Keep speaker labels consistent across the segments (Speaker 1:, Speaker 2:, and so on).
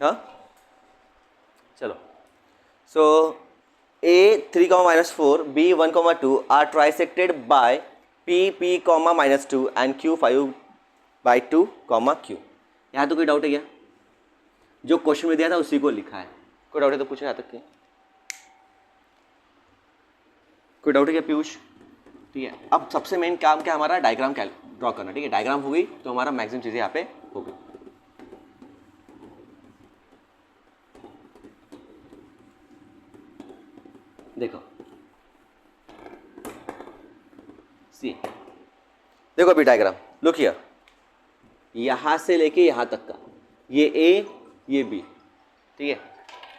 Speaker 1: हाँ चलो, so A 3, -4, B 1, 2 are trisected by P, -2 and Q 5/2, Q। यहाँ तो कोई डाउट है क्या? जो क्वेश्चन में दिया था उसी को लिखा है। कोई डाउट है तो पूछो यहाँ तक के। कोई डाउट है क्या पीयूष? ठीक है, अब सबसे मेन काम क्या हमारा, डायग्राम ड्रॉ करना। ठीक है, डायग्राम हो गई तो हमारा मैक्सिमम चीजें यहाँ पे हो गई। देखो सी, देखो अभी डायग्राम, लुक हियर, यहां से लेके यहां तक का, ये ए ये बी, ठीक है,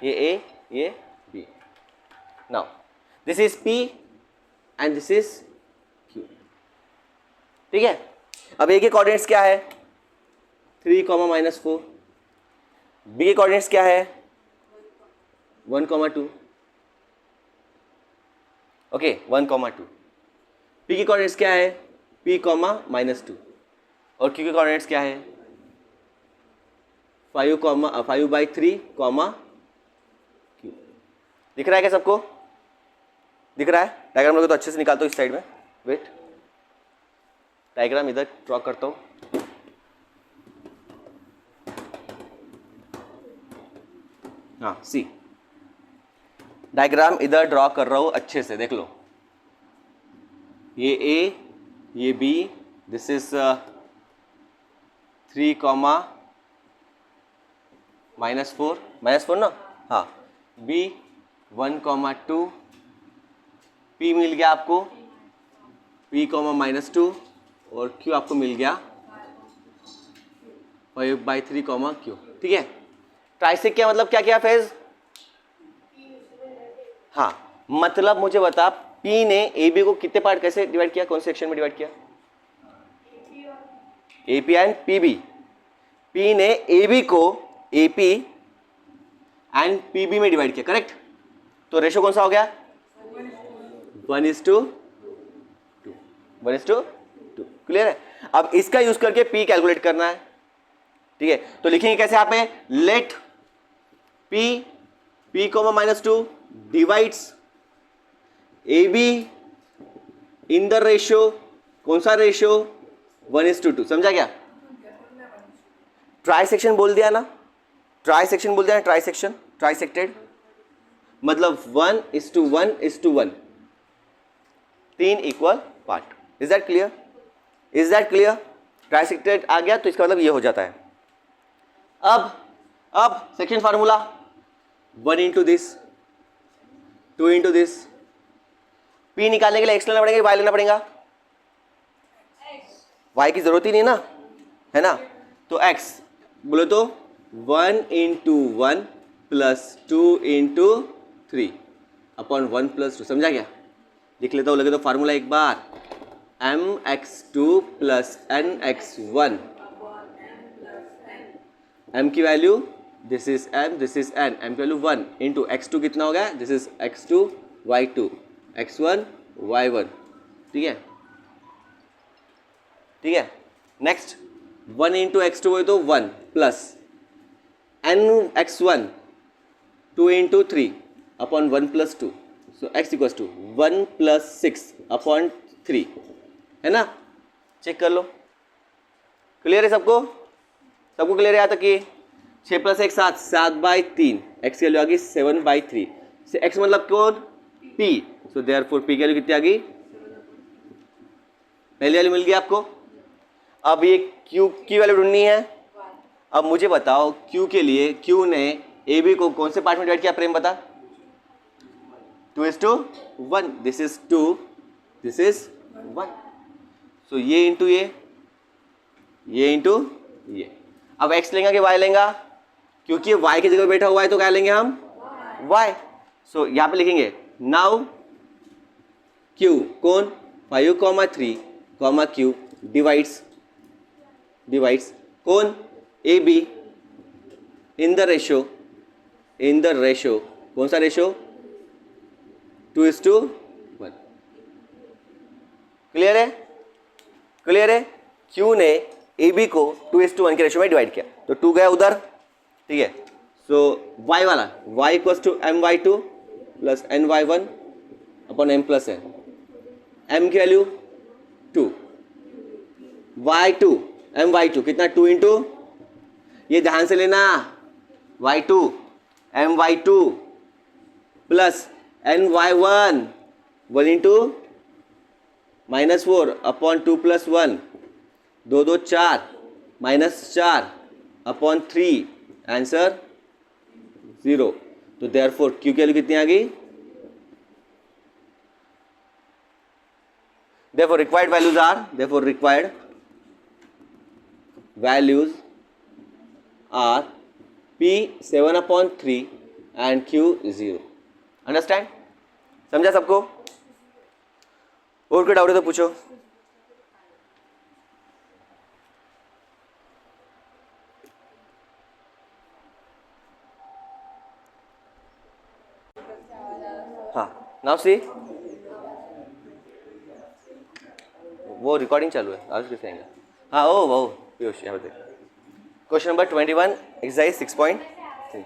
Speaker 1: ये ए ये B. Now this is P and this is Q. ठीक है, अब ए के कोऑर्डिनेट्स क्या है 3, -4, बी के कोऑर्डिनेट्स क्या है 1, 2, ओके 1, 2, पी की कोऑर्डिनेट्स क्या है p, -2, और क्यू के कोऑर्डिनेट्स क्या है 5/3, क्यू। दिख रहा है क्या सबको? दिख रहा है? डायग्राम लोगे तो अच्छे से निकालता हूँ इस साइड में। वेट, डायग्राम इधर ड्रॉ करता हूँ। हाँ सी, डायग्राम इधर ड्रॉ कर रहा हूँ अच्छे से, देख लो। ये ए ये बी, दिस इज 3, -4 ना, हाँ, बी 1, 2, पी मिल गया आपको p, -2, और q आपको मिल गया 5/3, q। ठीक है, ट्राइसेक क्या मतलब क्या किया फेज? हाँ, मतलब मुझे बता P ने AB को कितने पार्ट कैसे डिवाइड किया, कौन से सेक्शन में डिवाइड किया? AP and PB। P ने AB को AP एंड PB में डिवाइड किया, करेक्ट? तो रेशो कौन सा हो गया 1:2, 1:2। क्लियर है? अब इसका यूज करके P कैलकुलेट करना है। ठीक है, तो लिखेंगे कैसे यहाँ पे, let P, -2 divides AB in the ratio, कौन सा रेशियो 1:2। समझा क्या? ट्राई सेक्शन बोल दिया ना, ट्राई सेक्शन बोल दिया ना, ट्राई सेक्शन, ट्राइसेक्टेड मतलब 1:1:1, 3 equal part. Is that clear? Is that clear? Trisected आ गया तो इसका मतलब ये हो जाता है। अब section formula 1 into this, 2 into this. P निकालने के लिए x लेना पड़ेगा, y लेना पड़ेगा? y की जरूरत ही नहीं ना, है ना? तो x बोलो तो 1:1 + 2:3 अपॉन 1 + 2। समझा क्या? लिख लेता हूँ, लगे तो फार्मूला एक बार, mx2 + nx1, m की value this is m, this is n, m की वैल्यू 1 इंटू x2 कितना हो गया, this is x2 y2 x1 y1। ठीक है, ठीक है। नेक्स्ट 1 इंटू x2 हो तो 1 plus n x1 2 into 3 upon 1 + 2, so x equals to 1 + 6 upon 3, है ना? चेक कर लो, क्लियर है सबको? सबको क्लियर है यहाँ तक? कि 6 + 1 7, 7/3, x की वैल्यू आ गई 7/3। x मतलब कौन? p, सो देयरफॉर p की वैल्यू कितनी आ गई? पहली वैल्यू मिल गई आपको। अब ये q की वैल्यू ढूंढनी है। अब मुझे बताओ q के लिए, q ने ab को कौन से पार्ट में डिवाइड किया प्रेम बता? 2:1, दिस इज 2, दिस इज 1, सो ये इंटू ये इंटू ये। अब x लेंगे कि y लेंगा? क्योंकि y की जगह बैठा हुआ है तो क्या लेंगे हम? y। सो यहां पे लिखेंगे नाउ q कौन 5, 3, q डिवाइड्स कौन AB इन द रेशियो कौन सा रेशियो 2:1। क्लियर है? क्लियर है? Q ने AB को 2:1 के रेशियो में डिवाइड किया तो 2 गया उधर, ठीक है। सो y वाला y equals to M Y two plus N Y one upon M plus N, M की value 2, y2 M Y two कितना 2 इंटू, ये ध्यान से लेना, y2 M Y two plus N Y one 1 into -4 upon 2 plus 1, 2 2 4 -4 upon 3, answer 0। तो therefore Q की value कितनी आ गई, therefore required values are p 7/3 and q 0। Understand, समझा सबको? और कोई डाउट है तो पूछो। हाँ, नाउ सी, वो रिकॉर्डिंग चालू है, आज कैसे आएंगे? हाँ ओ पीयूष यहाँ पे देख, क्वेश्चन नंबर 21 एक्सरसाइज 6.3।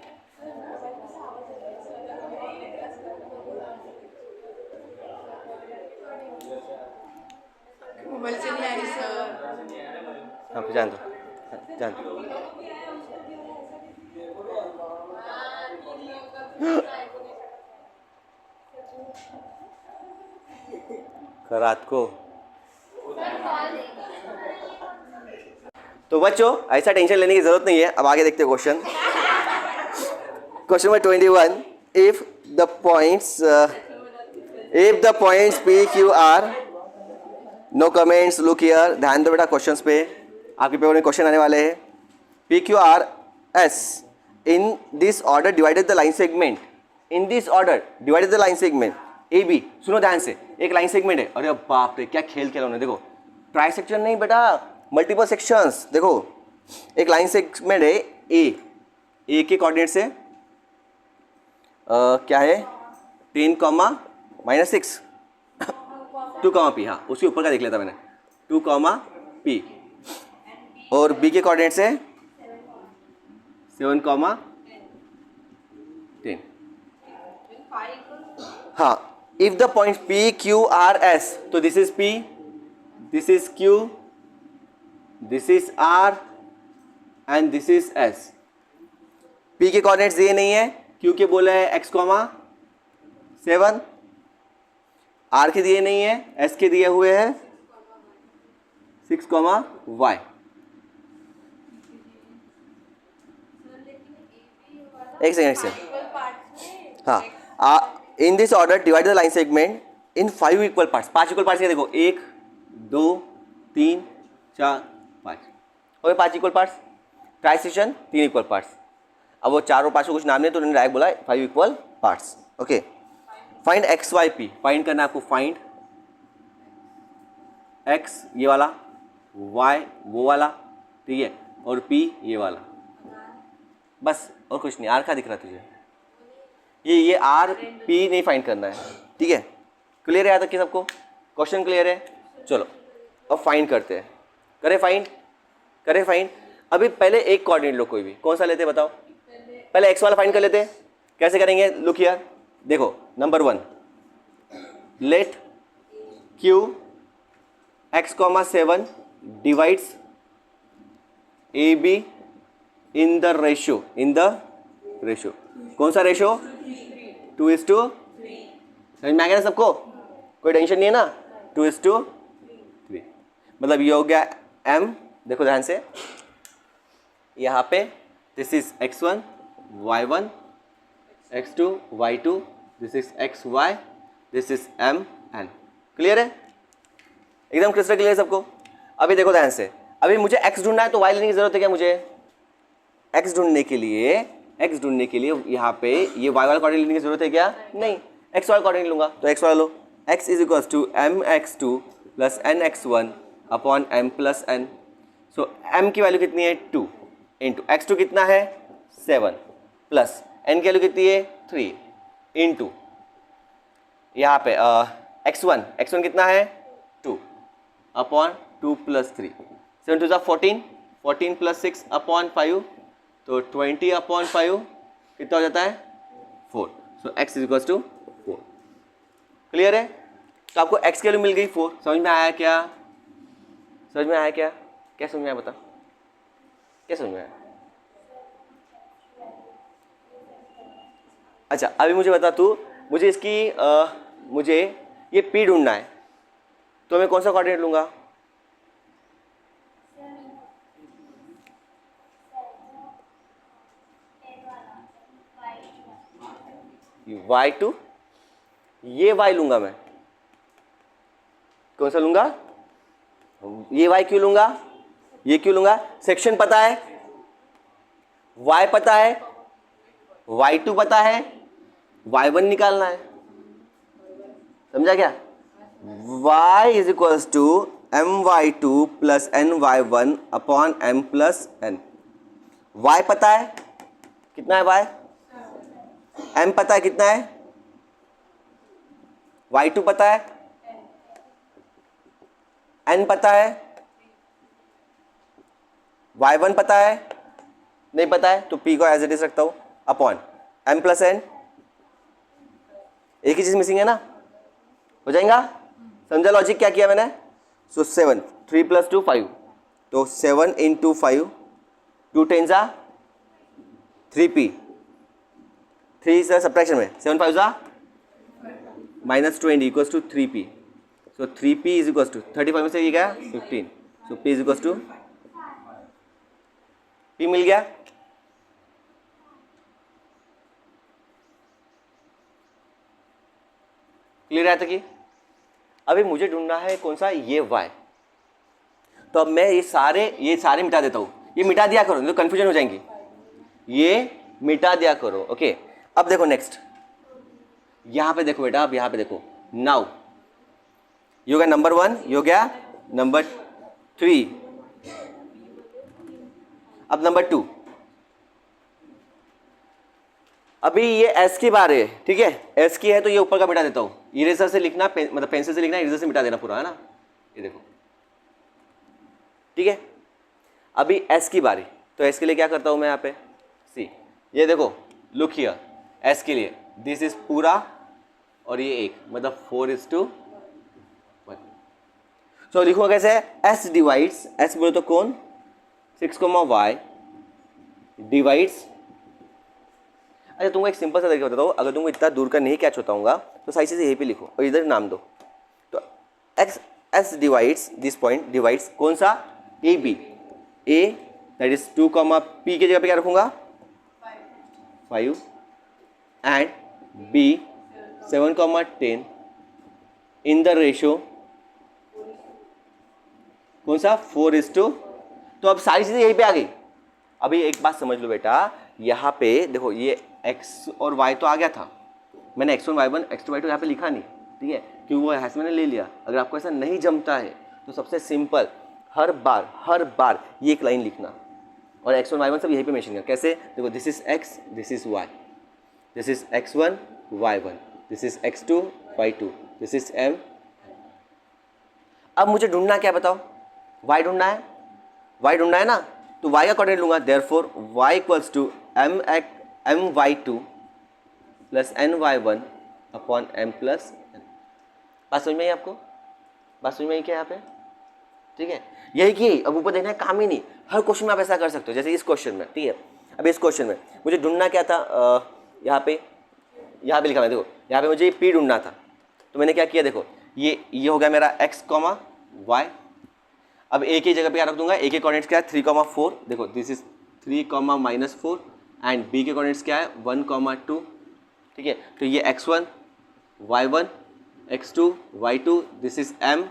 Speaker 2: मोबाइल से नहीं आ रही सर।
Speaker 1: हाँ फिर जान दो। रात को तो बच्चों ऐसा टेंशन लेने की जरूरत नहीं है। अब आगे देखते हैं question. Question number 21, if the points P Q R, no comments, look here, ध्यान दो बेटा क्वेश्चंस पे, आपके पेपर में क्वेश्चन आने वाले हैं। P Q R S in this order divided the line segment, in this order divided the line segment A B. सुनो ध्यान से, एक लाइन सेगमेंट है, अरे बाप रे क्या खेल खेला उन्होंने, देखो ट्राई सेक्शन नहीं बेटा, मल्टीपल सेक्शंस। देखो एक लाइन सेगमेंट है ए के कोऑर्डिनेट से क्या है 10, -6 2, पी, हाँ उसके ऊपर का देख लेता मैंने, 2, पी, और बी के कोऑर्डिनेट से 7, 10। हाँ, if the point P Q R S, तो this is P, this is Q, this is R and this is S. P के कोऑर्डिनेट्स दिए नहीं है, क्यू के बोले है x, 7, आर के दिए नहीं है, एस के दिए हुए हैं 6, y। एक सेकेंड, हाँ, इन this order divide the line segment in 5 equal parts. 5 equal parts, ये देखो 1 2 3 4 5 हो गए 5 equal parts. Try section 3 equal parts. अब वो 4 और 5 को कुछ नाम नहीं तो उन्होंने डायरेक्ट बोला 5 equal parts. Okay, find x y P, find करना है आपको। फाइंड एक्स ये वाला, वाई वो वाला, ठीक है, और पी ये वाला, बस और कुछ नहीं। आर का दिख रहा तुझे, ये आर पी नहीं फाइंड करना है, ठीक है। क्लियर है यहाँ तक कि सबको? क्वेश्चन क्लियर है? चलो अब फाइंड करते हैं। करें फाइंड। अभी पहले एक कोऑर्डिनेट लो, कोई भी, कौन सा लेते हैं बताओ? पहले एक्स वाला फाइंड कर लेते हैं। कैसे करेंगे? लुक हियर, देखो number 1, let Q x, 7 divides A B in the ratio, कौन सा रेशियो? 2:3। समझ में आ गया ना सबको? कोई टेंशन नहीं है ना? 2:3, मतलब ये हो गया m। देखो ध्यान से, यहाँ पे this is x1 y1 x2 y2, this is xy, this is mn। Clear है? एकदम क्रिस्टल क्लियर सबको? अभी देखो ध्यान से, अभी मुझे x ढूंढना है तो y लेने की जरूरत है क्या? मुझे x ढूंढने के लिए यहाँ पे ये y वाला कोऑर्डिनेट लेने की जरूरत है क्या? नहीं, x वाला कोऑर्डिनेट लूंगा, तो x वाला लो। x is equals to mx2 plus nx1 upon m plus n। So m की वैल्यू कितनी है? 2 इंटू x2 कितना है? 7 प्लस n की वैल्यू कितनी है? 3 इंटू यहाँ पे x1 कितना है? 2 अपॉन 2 प्लस 3, 7 2 14 प्लस 6 अपॉन 5, तो 20 अपॉन 5, कितना हो जाता है 4. So x is equals to 4. Clear है? तो आपको x की वैल्यू मिल गई 4. समझ में आया क्या? समझ में आया क्या? क्या समझ में आया बता? क्या समझ में आया? अच्छा अभी मुझे बता तू, मुझे इसकी मुझे ये p ढूंढना है, तो मैं कौन सा कोऑर्डिनेट लूंगा? y2, ये y लूंगा मैं. कौन सा लूंगा? ये y क्यों लूंगा? ये क्यों लूंगा? सेक्शन पता है, y पता है, y2 पता है, y1 निकालना है. समझा क्या? y is equals to my2 plus ny1 upon m plus n. y पता है कितना है y, m पता है कितना है, y2 पता है, n पता है, y1 पता है, नहीं पता है तो p को एज इट इज रखता हूं अपॉन m प्लस n. एक ही चीज मिसिंग है ना, हो जाएगा. समझा लॉजिक क्या किया मैंने? सो 7, 3 प्लस 2 5, तो 7 इंटू 5, 2 10 जा 3p, 3 से सब्ट्रैक्शन में 7 5 जा minus 20 equals to 3p. So 3p is equals to 35 में से ये क्या 15. So p is equals to p मिल गया. क्लियर है? कि अभी मुझे ढूंढना है कौन सा, ये y. तो अब मैं ये सारे मिटा देता हूं. ये मिटा दिया करो, नहीं तो कंफ्यूजन हो जाएंगी. ये मिटा दिया करो. ओके अब देखो नेक्स्ट, यहां पे देखो बेटा, अब यहां पे देखो. नाउ ये हो गया नंबर 1, ये हो गया नंबर 3. अब नंबर 2. अभी ये s की बार है, ठीक है. s की है तो ये ऊपर का मिटा देता हूं. इरेजर से लिखना, मतलब पेंसिल से लिखना, इरेजर से मिटा देना पूरा, है ना. ये देखो, ठीक है. अभी s की बारी, तो s के लिए क्या करता हूं मैं यहाँ पे, सी, ये देखो, लुक हियर, s के लिए दिस इज पूरा और ये एक, मतलब 4:1. सो लिखूंगा कैसे, s डिवाइड्स, s बोले तो कौन, 6, डिवाइड्स. अच्छा तुमको एक सिंपल सा तरीका बताता हूँ, अगर तुमको इतना दूर का नहीं कैच होता होगा तो सही से यहीं पे लिखो और इधर नाम दो. तो s divides this point, divides कौन सा, A B, A that is 2, p की जगह पे क्या रखूंगा 5 and b 7, 10 in the ratio कौन सा 4:2. तो अब सारी चीजें यहीं पे आ गई. अभी एक बात समझ लो बेटा, यहाँ पे देखो ये x और y तो आ गया था, मैंने x1 y1 x2 y2 यहाँ पे लिखा नहीं, ठीक है, क्योंकि वो हैश मैंने ले लिया. अगर आपको ऐसा नहीं जमता है तो सबसे सिंपल, हर बार ये एक लाइन लिखना और x1 y1 सब यहीं पे मेंशन करना. कैसे, देखो this is x, this is y, this is x1 y1, this is x2 y2, this is m. अब मुझे ढूंढना क्या बताओ, y ढूंढना है, y ढूंढना है ना, तो y का कोऑर्डिनेट लूंगा. Therefore y equals to my2 plus ny1 upon m plus n. बात समझ में आई आपको? बात समझ में आई क्या यहाँ पे? ठीक है, यही की. अब ऊपर देखना है, काम ही नहीं. हर क्वेश्चन में आप ऐसा कर सकते हो, जैसे इस क्वेश्चन में, ठीक है. अब इस क्वेश्चन में मुझे ढूंढना क्या था, यहाँ पे लिखा है, देखो यहाँ पे मुझे p ढूंढना था. तो मैंने क्या किया, देखो ये हो गया मेरा x, y. अब a की जगह पे क्या रख दूंगा, a के कोऑर्डिनेट्स क्या है 3, 4. देखो दिस इज 3, -4 एंड b के कोऑर्डिनेट्स क्या है 1, 2. ठीक है, तो ये x1 y1 x2 y2, this is m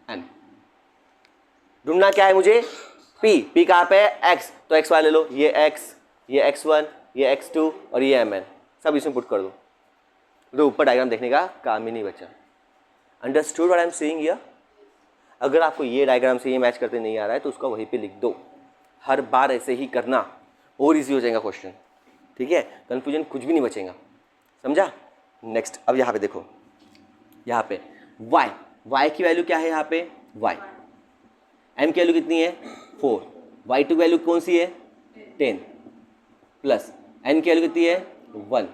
Speaker 1: n. ढूंढना क्या है मुझे, p कहाँ पे है, x, तो x वाले लो, ये x, ये x1, ये x2 और ये mn, सब इसमें पुट कर दो. तो ऊपर डायग्राम देखने का काम ही नहीं बचा. Understood what I am saying here? अगर आपको ये डायग्राम से ये मैच करते नहीं आ रहा है तो उसका वहीं पे लिख दो. हर बार ऐसे ही करना और इजी हो जाएगा क्वेश्चन. ठीक है, कन्फ्यूजन कुछ भी नहीं बचेगा. समझा? नेक्स्ट, अब यहाँ पे देखो, यहाँ पे y की वैल्यू क्या है, यहाँ पे y, m की वैल्यू कितनी है 4, y2 की वैल्यू कौन सी है 10 प्लस एन की वैल्यू कितनी है 1,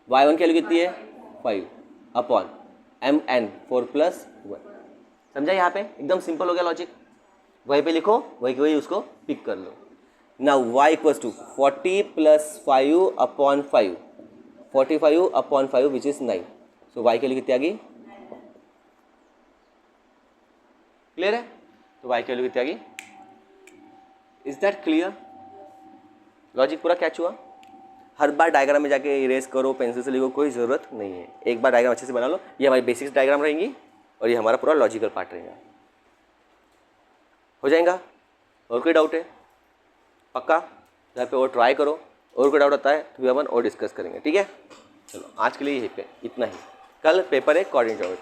Speaker 1: y1 की वैल्यू कितनी है 5 अपॉन एम एन 4 + 1। समझा यहाँ पे? एकदम सिंपल हो गया लॉजिक। वहीं पे लिखो, वही उसको पिक कर लो। Now y = 40 + 5 upon 5, 45 upon 5 which is 9। So y की वैल्यू कितनी आ गई? क्लियर है? तो y की वैल्यू कितनी आ गई? Is that clear? लॉजिक पूरा कैच हुआ? हर बार डायग्राम में जाके इरेज करो, पेंसिल से लिखो, कोई ज़रूरत नहीं है। एक बार डायग्राम अच्छे से बना लो। ये हमारी बेसिक्स डायग्राम रहेंगी और ये हमारा पूरा लॉजिकल पार्ट रहेगा। हो जाएगा? और कोई डाउट है? पक्का? यहाँ पे और ट्राई करो। और कोई डाउट आता है तो भी अपन और डिस्कस करेंगे, ठीक है? चलो आज के लिए यही पे इतना ही। कल पेपर है कोऑर्डिनेटर।